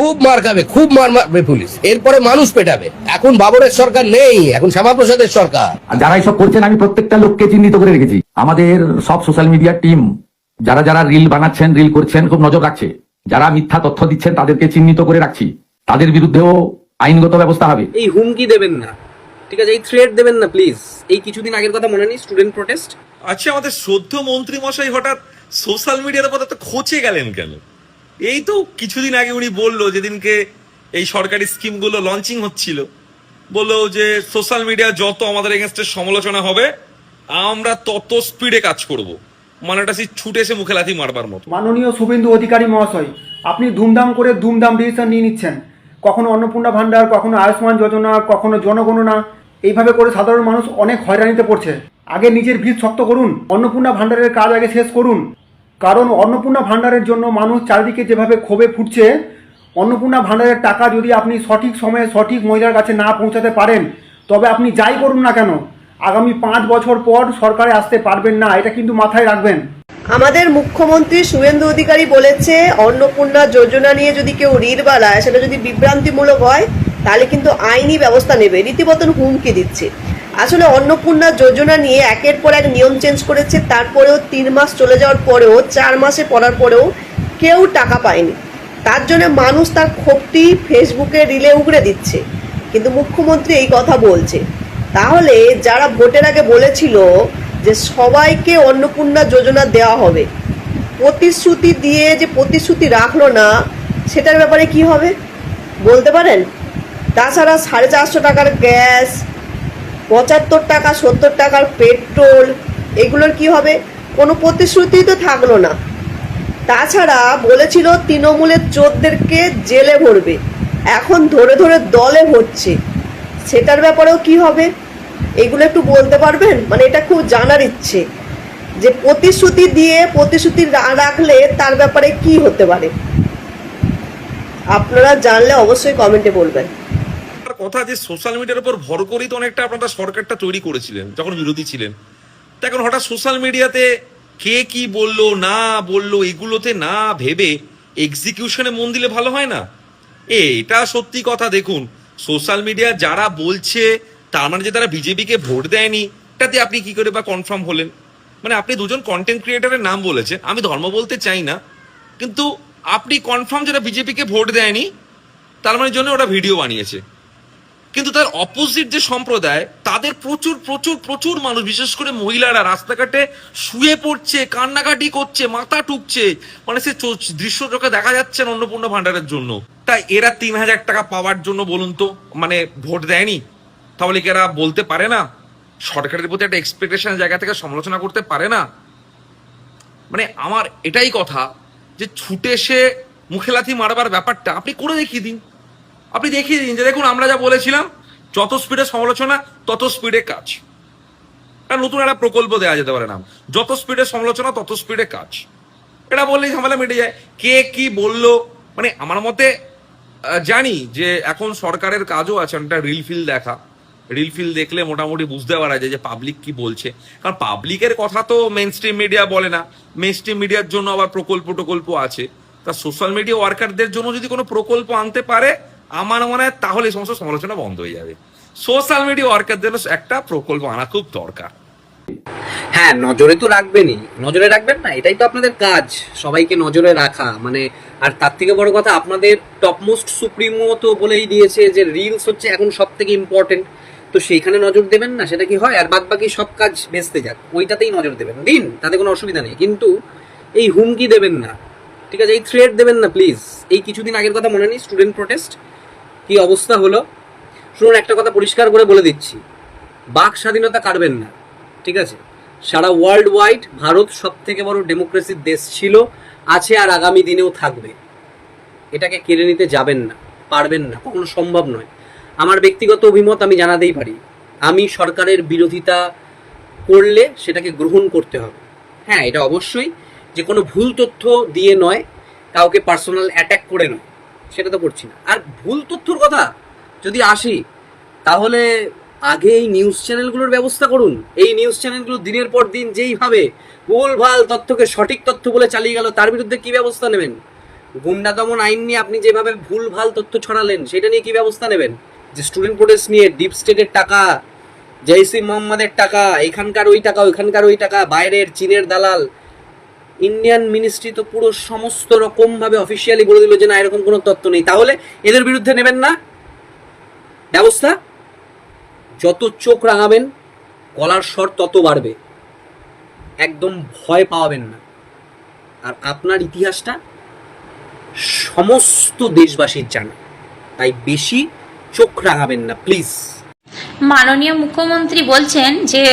খুব মার খাবে, খুব মার মারবে পুলিশ, এরপরে মানুষ পেটাবে। এখন বাবরের সরকার নেই, এখন শ্যামাপ্রসাদের সরকার। আর যারা এইসব করছেন আমি প্রত্যেকটা লোককে চিহ্নিত করে রেখেছি। আমাদের সব সোশ্যাল মিডিয়া টিম যারা যারা রিল বানাচ্ছেন, রিল করছেন, খুব নজর রাখছে। যারা মিথ্যা তথ্য দিচ্ছেন তাদেরকে চিহ্নিত করে রাখছি, তাদের বিরুদ্ধেও আইনগত ব্যবস্থা হবে। এই হুমকি দেবেন না, ঠিক আছে, এই থ্রেট দেবেন না প্লিজ। এই কিছুদিন আগের কথা মনে নেই, স্টুডেন্ট প্রোটেস্ট। আচ্ছা, আমাদের শ্রদ্ধেয় মন্ত্রী মশাই হঠাৎ সোশ্যাল মিডিয়ার উপর এত খোঁচে গেলেন কেন? এই তো কিছুদিন আগে উনি বললো, যেদিনকে এই সরকারি স্কিমগুলো লঞ্চিং হচ্ছিল, বললো যে সোশ্যাল মিডিয়া যত আমাদের এগেনস্টে সমালোচনা হবে আমরা তত স্পিডে কাজ করব। মানে এটা সেই ছুটে এসে মুখে লাথি মারবার মতো। মাননীয় শুভেন্দু অধিকারী মহাশয়, আপনি ধুমধাম করে ডিসিশন নিয়ে নিচ্ছেন। কখনো অন্নপূর্ণা ভান্ডার, কখনো আয়ুষ্মান যোজনা, কখনো জনগণনা, এইভাবে করে সাধারণ মানুষ অনেক হয়রানিতে পড়ছে। আগে নিজের ভিত শক্ত করুন, অন্নপূর্ণা ভান্ডারের কাজ আগে শেষ করুন। কারণ অন্নপূর্ণা ভান্ডারের জন্য মানুষ চারিদিকে যেভাবে ক্ষোভে ফুটছে, অন্নপূর্ণা ভান্ডারের টাকা যদি আপনি সঠিক সময়ে সঠিক মহিলার কাছে না পৌঁছাতে পারেন, তবে আপনি যাই করুন না কেন আগামী 5 বছর পর সরকারে আসতে পারবেন না, এটা কিন্তু মাথায় রাখবেন। আমাদের মুখ্যমন্ত্রী শুভেন্দু অধিকারী বলেছে, অন্নপূর্ণা যোজনা নিয়ে যদি কেউ রিল বানায়, সেটা যদি বিভ্রান্তিমূলক হয় তাহলে কিন্তু আইনি ব্যবস্থা নেবে, রীতিমতন হুমকি দিচ্ছে। আসলে অন্নপূর্ণা যোজনা নিয়ে একের পর এক নিয়ম চেঞ্জ করেছে, তারপরেও 3 মাস চলে যাওয়ার পরেও, 4 মাসে পড়ার পরেও কেউ টাকা পায়নি। তার জন্য মানুষ তার ক্ষোভটি ফেসবুকে রিলে উগড়ে দিচ্ছে, কিন্তু মুখ্যমন্ত্রী এই কথা বলছে। তাহলে যারা ভোটের আগে বলেছিল যে সবাইকে অন্নপূর্ণা যোজনা দেওয়া হবে, প্রতিশ্রুতি দিয়ে যে প্রতিশ্রুতি রাখলো না, সেটার ব্যাপারে কি হবে বলতে পারেন? তাছাড়া 450 টাকার গ্যাস, 75 টাকা 70 টাকার পেট্রোল, এগুলোর কি হবে? কোনো প্রতিশ্রুতি তো থাকলো না। তাছাড়া বলেছিল তৃণমূলের চোরদেরকে জেলে ভরবে, এখন ধরে ধরে দলে ভরছে, সেটার ব্যাপারেও কি হবে? এগুলো একটু বলতে পারবেন? মানে এটা খুব জানার ইচ্ছে যে প্রতিশ্রুতি দিয়ে প্রতিশ্রুতি রাখলে তার ব্যাপারে কি হতে পারে। আপনারা জানলে অবশ্যই কমেন্টে বলবেন। কথা যে সোশ্যাল মিডিয়ার উপর ভর করেই তো অনেকটা আপনারা সরকারটা তৈরি করেছিলেন যখন বিরোধী ছিলেন। তো এখন হঠাৎ সোশ্যাল মিডিয়াতে কে কি বললো না বললো এগুলোতে না ভেবে এক্সিকিউশনে মন দিলে ভালো হয় না? এটা সত্যি কথা। দেখুন, সোশ্যাল মিডিয়া যারা বলছে তার মানে যে তারা বিজেপিকে ভোট দেয়নি, এটাতে আপনি কি করে বা কনফার্ম হলেন? মানে আপনি দুজন কন্টেন্ট ক্রিয়েটারের নাম বলেছেন, আমি ধর্ম বলতে চাই না, কিন্তু আপনি কনফার্ম যেটা বিজেপিকে ভোট দেয়নি, তার মানে জন্য ওরা ভিডিও বানিয়েছে। কিন্তু তার অপোজিট যে সম্প্রদায়, তাদের প্রচুর প্রচুর প্রচুর মানুষ, বিশেষ করে মহিলারা রাস্তাঘাটে শুয়ে পড়ছে, কান্নাকাটি করছে, মাথা টুকছে, মানে সে দৃশ্য চোখে দেখা যাচ্ছে অন্নপূর্ণা ভান্ডারের জন্য। তাই এরা 3000 টাকা পাওয়ার জন্য বলুন তো মানে ভোট দেয়নি? তাহলে কি এরা বলতে পারে না? সরকারের প্রতি একটা এক্সপেকটেশনের জায়গা থেকে সমালোচনা করতে পারে না? মানে আমার এটাই কথা যে ছুটে সে মুখে লাথি মারবার ব্যাপারটা আপনি করে দেখিয়ে দিন। আপনি দেখিয়ে দিন যে দেখুন আমরা যা বলেছিলাম, যত স্পিডে সমালোচনা তত স্পিডে কাজ। নতুন একটা প্রকল্প দেওয়া যেতে পারে নাম, যত স্পিডে সমালোচনা তত স্পিডে কাজ। এটা বললেই ঝামেলা মিটে যায়। কে কি বললো, মানে আমার মতে জানি যে এখন সরকারের কাজও আছে একটা রিল ফিল দেখা। রিল ফিল দেখলে মোটামুটি বুঝতে পারা যায় যে পাবলিক কি বলছে, কারণ পাবলিকের কথা তো মেইন স্ট্রিম মিডিয়া বলে না। মেইন স্ট্রিম মিডিয়ার জন্য আবার প্রকল্প আছে। তা সোশ্যাল মিডিয়া ওয়ার্কারদের জন্য যদি কোনো প্রকল্প আনতে পারে, আমার মনে হয় তাহলে এই সমস্ত সমালোচনা বন্ধ হয়ে যাবে। সোশ্যাল মিডিয়া ওয়ার্কারদের জন্য একটা প্রকল্প আনা খুব দরকার। হ্যাঁ, নজরে তো রাখবেনই, নজরে রাখবেন না, এটাই তো আপনাদের কাজ, সবাইকে নজরে রাখা। মানে আর তার থেকে বড় কথা, আপনাদের টপমোস্ট সুপ্রিমো তো বলেই দিয়েছে যে রিলস হচ্ছে এখন সব থেকে ইম্পর্টেন্ট। তো সেইখানে নজর দেবেন না, সেটা কি হয়? আর বাদ বাকি সব কাজ ভেস্তে যাক, ওইটাতেই নজর দেবেন, দিন, তাতে কোনো অসুবিধা নেই। কিন্তু এই হুমকি দেবেন না, ঠিক আছে, এই থ্রেট দেবেন না প্লিজ। এই কিছুদিন আগের কথা মনে নেই, স্টুডেন্ট প্রোটেস্ট কি অবস্থা হলো? শুনুন, একটা কথা পরিষ্কার করে বলে দিচ্ছি, বাক স্বাধীনতা কাটবেন না, ঠিক আছে? সারা ওয়ার্ল্ড ওয়াইড ভারত সব থেকে বড় ডেমোক্রেসির দেশ ছিল, আছে, আর আগামী দিনেও থাকবে। এটাকে কেড়ে নিতে যাবেন না, পারবেন না, কখনো সম্ভব নয়। আমার ব্যক্তিগত অভিমত আমি জানাতেই পারি, আমি সরকারের বিরোধিতা করলে সেটাকে গ্রহণ করতে হবে। হ্যাঁ, এটা অবশ্যই যে কোনো ভুল তথ্য দিয়ে নয়, কাউকে পার্সোনাল অ্যাটাক করে নয়, সেটা তো করছি না। আর ভুল তথ্যর কথা যদি আসি, তাহলে আগে এই নিউজ চ্যানেলগুলোর ব্যবস্থা করুন। এই নিউজ চ্যানেলগুলো দিনের পর দিন যেইভাবে ভুলভাল তথ্যকে সঠিক তথ্য বলে চালিয়ে গেল, তার বিরুদ্ধে কি ব্যবস্থা নেবেন? গুন্ডা দমন আইন নিয়ে আপনি যেভাবে ভুলভাল তথ্য ছড়ালেন সেটা নিয়ে কি ব্যবস্থা নেবেন? যে স্টুডেন্ট প্রোটেস্ট নিয়ে ডিপ স্টেটের টাকা, জৈসি মোহাম্মদের টাকা, এখানকার ওই টাকা, ওইখানকার ওই টাকা, বাইরের চীনের দালাল, ইন্ডিয়ান মিনিস্ট্রি তো পুরো সমস্ত রকম ভাবে অফিসিয়ালি বলে দিল যে না এরকম কোনো তথ্য নেই। তাহলে এদের বিরুদ্ধে নেবেন না ব্যবস্থা? যত চোখ রাঙাবেন গলার স্বর তত বাড়বে, একদম ভয় পাওয়াবেন না। আর আপনার ইতিহাসটা সমস্ত দেশবাসীর জানা, তাই বেশি চোখ রাঙাবেন না প্লিজ। মাননীয় মুখ্যমন্ত্রী বলছেন যে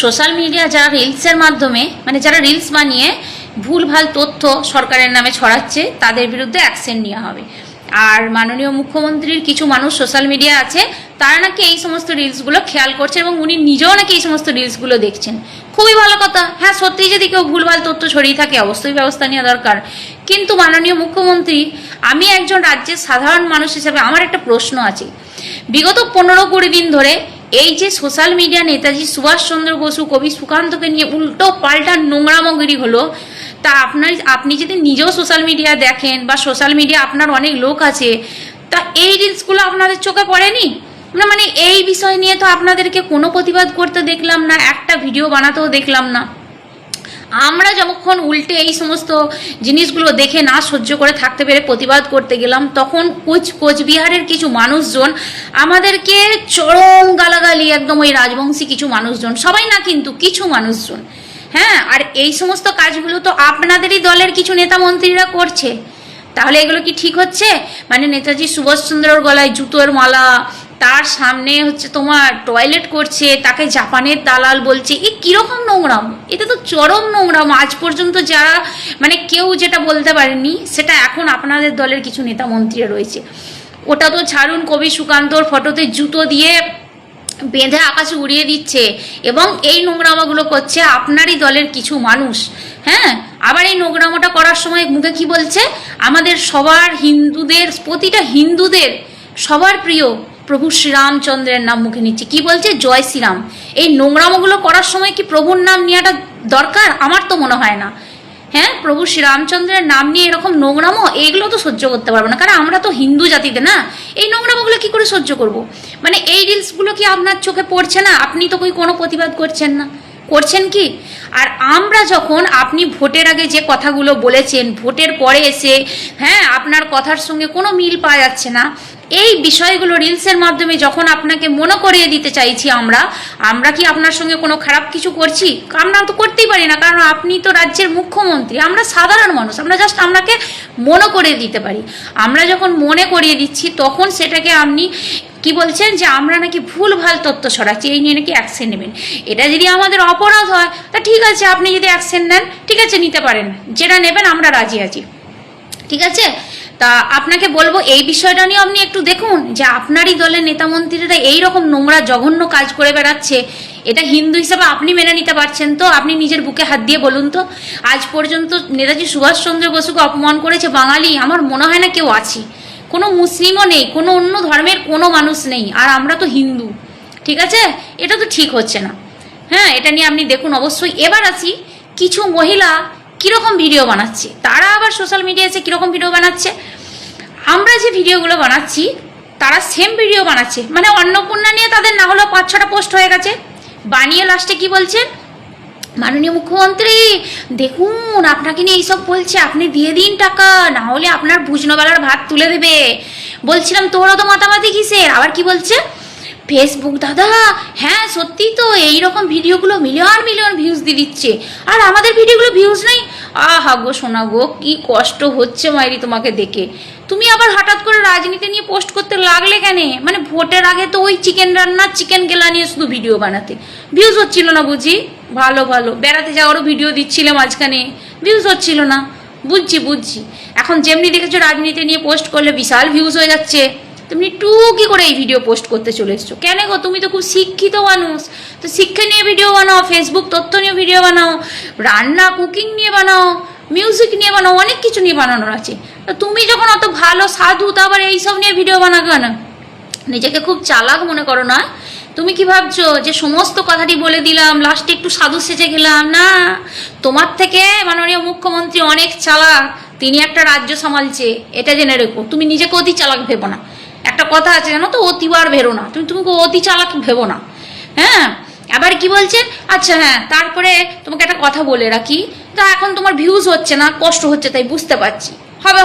সোশ্যাল মিডিয়া যারা রিলসের মাধ্যমে মানে যারা রিলস বানিয়ে ভুলভাল তথ্য সরকারের নামে ছড়াচ্ছে তাদের বিরুদ্ধে অ্যাকশন নেওয়া হবে। আর মাননীয় মুখ্যমন্ত্রীর কিছু মানুষ সোশ্যাল মিডিয়া আছে তারা নাকি এই সমস্ত রিলসগুলো খেয়াল করছে এবং উনি নিজেও নাকি এই সমস্ত রিলসগুলো দেখছেন। খুবই ভালো কথা। হ্যাঁ, সত্যিই যদি কেউ ভুলভাল তথ্য ছড়িয়ে থাকে অবশ্যই ব্যবস্থা নেওয়া দরকার। কিন্তু মাননীয় মুখ্যমন্ত্রী, আমি একজন রাজ্যের সাধারণ মানুষ হিসেবে আমার একটা প্রশ্ন আছে। বিগত 15-20 দিন ধরে এই যে সোশ্যাল মিডিয়া নেতাজি সুভাষচন্দ্র বসু, কবি সুকান্তকে নিয়ে উল্টো পাল্টা নোংরামগিরি হলো, তা আপনি যদি নিজেও সোশ্যাল মিডিয়া দেখেন বা সোশ্যাল মিডিয়া আপনার অনেক লোক আছে, তা এই রিলসগুলো আপনাদের চোখে পড়েনি? না মানে এই বিষয় নিয়ে তো আপনাদেরকে কোনো প্রতিবাদ করতে দেখলাম না, একটা ভিডিও বানাতেও দেখলাম না। আমরা যখন উল্টে এই সমস্ত জিনিসগুলো দেখে না সহ্য করে থাকতে পেরে প্রতিবাদ করতে গেলাম, তখন কোচবিহারের কিছু মানুষজন আমাদেরকে চরম গালাগালি, একদম ওই রাজবংশী কিছু মানুষজন, সবাই না কিন্তু কিছু মানুষজন। হ্যাঁ, আর এই সমস্ত কাজগুলো তো আপনাদেরই দলের কিছু নেতা মন্ত্রীরা করছে। তাহলে এগুলো কি ঠিক হচ্ছে? মানে নেতাজি সুভাষচন্দ্রর গলায় জুতোর মালা, তার সামনে হচ্ছে তোমার টয়লেট করছে, তাকে জাপানের দালাল বলছে, এ কিরকম নোংরাম! এটা তো চরম নোংরাম। আজ পর্যন্ত যারা মানে কেউ যেটা বলতে পারেনি সেটা এখন আপনাদের দলের কিছু নেতা মন্ত্রীরা রয়েছে। ওটা তো ছাড়ুন, কবি সুকান্তর ফটোতে জুতো দিয়ে বেঁধে আকাশে উড়িয়ে দিচ্ছে এবং এই নোংরামাগুলো করছে আপনারই দলের কিছু মানুষ। হ্যাঁ, আবার এই নোংরামোটা করার সময় মুখে কি বলছে? আমাদের সবার হিন্দুদের, প্রতিটা হিন্দুদের সবার প্রিয় প্রভু শ্রীরামচন্দ্রের নাম মুখে নিচ্ছে। কি বলছে? জয় শ্রীরাম। এই নোংরামোগুলো করার সময় কি প্রভুর নাম নেওয়াটা দরকার? আমার তো মনে হয় না। হ্যাঁ, প্রভু শ্রীরামচন্দ্রের নাম নিয়ে এরকম নোংরামো, এগুলো তো সহ্য করতে পারবো না, কারণ আমরা তো হিন্দু জাতিতে না। এই নোংরামোগুলো কি করে সহ্য করব? মানে এই রিলসগুলো কি আপনার চোখে পড়ছে না? আপনি তো কোনো প্রতিবাদ করছেন না, করছেন কি? আর আমরা যখন, আপনি ভোটের আগে যে কথাগুলো বলেছেন, ভোটের পরে এসে হ্যাঁ আপনার কথার সঙ্গে কোনো মিল পাওয়া যাচ্ছে না, এই বিষয়গুলো রিলসের মাধ্যমে যখন আপনাকে মনে করিয়ে দিতে চাইছি আমরা কি আপনার সঙ্গে কোনো খারাপ কিছু করছি? আমরা তো করতেই পারি না, কারণ আপনি তো রাজ্যের মুখ্যমন্ত্রী, আমরা সাধারণ মানুষ, আমরা জাস্ট আপনাকে মনে করিয়ে দিতে পারি। আমরা যখন মনে করিয়ে দিচ্ছি তখন সেটাকে আপনি কি বলছেন যে আমরা নাকি ভুলভাল তথ্য ছড়াচ্ছি, এই নিয়ে নাকি অ্যাকশন নেবেন। এটা যদি আমাদের অপরাধ হয় তা ঠিক আছে, আপনি যদি অ্যাকশন নেন ঠিক আছে, নিতে পারেন, যেটা নেবেন আমরা রাজি আছি, ঠিক আছে। তা আপনাকে বলবো এই বিষয়টা নিয়ে আপনি একটু দেখুন যে আপনারই দলের নেতা মন্ত্রীরা এইরকম নোংরা জঘন্য কাজ করে বেড়াচ্ছে। এটা হিন্দু হিসাবে আপনি মেনে নিতে পারছেন তো? আপনি নিজের বুকে হাত দিয়ে বলুন তো। আজ পর্যন্ত নেতাজি সুভাষচন্দ্র বসুকে অপমান করেছে বাঙালি, আমার মনে হয় না কেউ আছে। কোনো মুসলিমও নেই, কোনো অন্য ধর্মের কোনো মানুষ নেই, আর আমরা তো হিন্দু, ঠিক আছে। এটা তো ঠিক হচ্ছে না। হ্যাঁ, এটা নিয়ে আপনি দেখুন অবশ্যই। এবার আসি, কিছু মহিলা কিরকম ভিডিও বানাচ্ছে, তারা আবার সোশ্যাল মিডিয়ায় এসে কিরকম ভিডিও বানাচ্ছে। আমরা যে ভিডিওগুলো বানাচ্ছি তারা সেম ভিডিও বানাচ্ছে, মানে অন্নপূর্ণা নিয়ে তাদের না হলেও 5-6টা পোস্ট হয়ে গেছে, বানিয়ে লাস্টে কি বলছেন? মাননীয় মুখ্যমন্ত্রী দেখুন আপনাকে নিয়ে এইসব বলছে, আপনি দিয়ে দিন টাকা, না হলে আপনার ভুজনবেলার ভাত তুলে দেবে। বলছিলাম তোরা তো মাতামাতি কিসের? আবার কি বলছে? ফেসবুক দাদা, হ্যাঁ সত্যি তো, এইরকম ভিডিওগুলো মিলিয়ন মিলিয়ন ভিউজ দিয়ে দিচ্ছে, আর আমাদের ভিডিওগুলো ভিউজ নেই। আহা গো সোনা গো, কি কষ্ট হচ্ছে মাইরি তোমাকে দেখে। তুমি আবার হঠাৎ করে রাজনীতি নিয়ে পোস্ট করতে লাগলে কেন? মানে ভোটের আগে তো ওই চিকেন রান্না, চিকেন গেলা নিয়ে শুধু ভিডিও বানাতে, ভিউজ হচ্ছিল না বুঝি? ভালো ভালো বেড়াতে যাওয়ারও ভিডিও দিচ্ছিলে মাঝখানে, ভিউজ হচ্ছিল না, বুঝছি। এখন যেমনি দেখেছো রাজনীতি নিয়ে পোস্ট করলে বিশাল ভিউজ হয়ে যাচ্ছে, তুমি টুকি করে এই ভিডিও পোস্ট করতে চলে এসছো কেন গো? তুমি তো খুব শিক্ষিত মানুষ, তো শিক্ষা নিয়ে ভিডিও বানাও, ফেসবুক তথ্য নিয়ে ভিডিও বানাও, রান্না কুকিং নিয়ে বানাও, মিউজিক নিয়ে বানাও, অনেক কিছু নিয়ে বানানোর আছে। তো তুমি যখন অত ভালো সাধু, তা আবার এইসব নিয়ে ভিডিও বানাবে না? নিজেকে খুব চালাক মনে করো না? তুমি কি ভাবছো যে সমস্ত কথাটি বলে দিলাম, লাস্টে একটু সাধু সেজে গেলাম? না, তোমার থেকে মাননীয় মুখ্যমন্ত্রী অনেক চালাক, তিনি একটা রাজ্য সামালছে, এটা জেনে রেখো। তুমি নিজেকে অতি চালাক ভেবো না। একটা কথা আছে জানো তো, অতিবার ভেবো না, তুমি অতি চালাক ভেবো না। হ্যাঁ, আবার কি বলছেন, আচ্ছা হ্যাঁ, তারপরে তোমাকে একটা কথা বলে রাখি, তা এখন তোমার ভিউজ হচ্ছে না, কষ্ট হচ্ছে, তাই বুঝতে পারছি।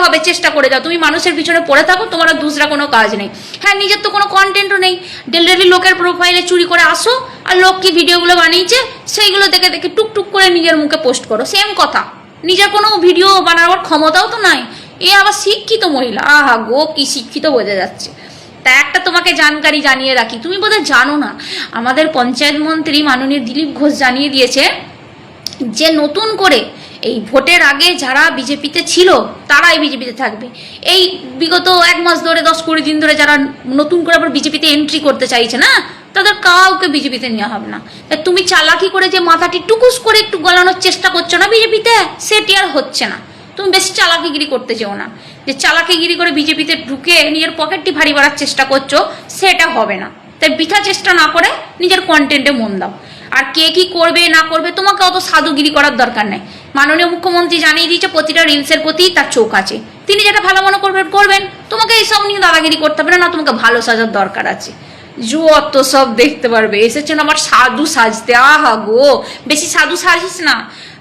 হবে চেষ্টা করে যাও, তুমি মানুষের পিছনে পড়ে থাকো, তোমার আর দুসরা কোনো কাজ নেই। হ্যাঁ, নিজের তো কোনো কন্টেন্টও নেই, ডেলি লোকের প্রোফাইলে চুরি করে আসো, আর লোক কি ভিডিওগুলো বানিয়েছে সেইগুলো দেখে দেখে টুকটুক করে নিজের মুখে পোস্ট করো, সেম কথা। নিজের কোনো ভিডিও বানাবার ক্ষমতাও তো নাই। এ আবার শিক্ষিত মহিলা, আহা গো কি শিক্ষিত বোঝা যাচ্ছে। তা একটা তোমাকে জানকারি জানিয়ে রাখি, তুমি বোধহয় জানো না, আমাদের পঞ্চায়েত মন্ত্রী মাননীয় দিলীপ ঘোষ জানিয়ে দিয়েছে যে নতুন করে এই ভোটের আগে যারা বিজেপিতে ছিল তারাই বিজেপিতে থাকবে। এই বিগত 1 মাস ধরে 10-20 দিন ধরে যারা নতুন করে আবার বিজেপিতে এন্ট্রি করতে চাইছে না, তাদের কাউকে বিজেপিতে নেওয়া হবে না। তুমি চালাকি করে যে মাথাটি টুকুস করে একটু গলানোর চেষ্টা করছো না বিজেপিতে, সেটি আর হচ্ছে না। তুমি বেশি চালাকিগিরি করতে চেও না, যে চালাকিগিরি করে বিজেপিতে ঢুকে নিজের পকেটটি ভারী করার চেষ্টা করছো, সেটা হবে না। তাই বৃথা চেষ্টা না করে নিজের কন্টেন্টে মন দাও। আর কে কি করবে না করবে তোমাকে অত সাধুগিরি করার দরকার নেই। মাননীয় মুখ্যমন্ত্রী জানিয়ে দিয়েছে প্রতিটা রিলসের প্রতি তার চোখ আছে, তিনি যেটা ভালো মনে করবেন। তোমাকে এইসব নিয়ে দাদাগিরি করতে হবে না, তোমাকে ভালো সাজার দরকার আছে। যত সব দেখতে পারবে, এসেছেন আমার সাধু সাজতে, আহা গো বেশি সাধু সাজিস না।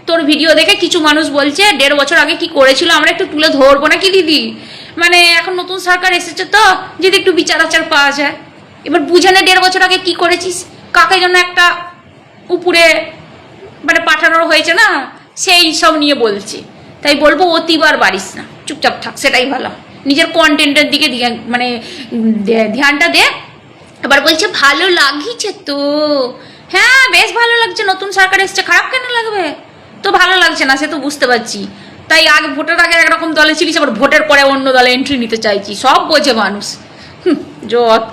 তোর ভিডিও দেখে কিছু মানুষ বলছে 1.5 বছর আগে কি করেছিল আমরা একটু তুলে ধরবো নাকি দিদি, মানে এখন নতুন সরকার এসেছে তো যদি একটু বিচার আচার পাওয়া যায়। এবার বুঝে নে 1.5 বছর আগে কি করেছিস, কাকে জন্য একটা উপরে মানে পাঠানোর হয়েছে না, সেই সব নিয়ে বলছি। তাই বলবো অতিবার বাড়িস না, চুপচাপ থাক, সেটাই ভালো। নিজের কন্টেন্টের দিকে মানে ধ্যানটা দে। এবার বলছে ভালো লাগিছে তো, হ্যাঁ বেশ ভালো লাগছে, নতুন সরকার এসছে, খারাপ কেন লাগবে? তো ভালো লাগছে না সে তো বুঝতে পারছি। তাই আগে ভোটের আগে একরকম দলে ছিলিস, আবার ভোটের পরে অন্য দলে এন্ট্রি নিতে চাইছি, সব বোঝে মানুষ। যত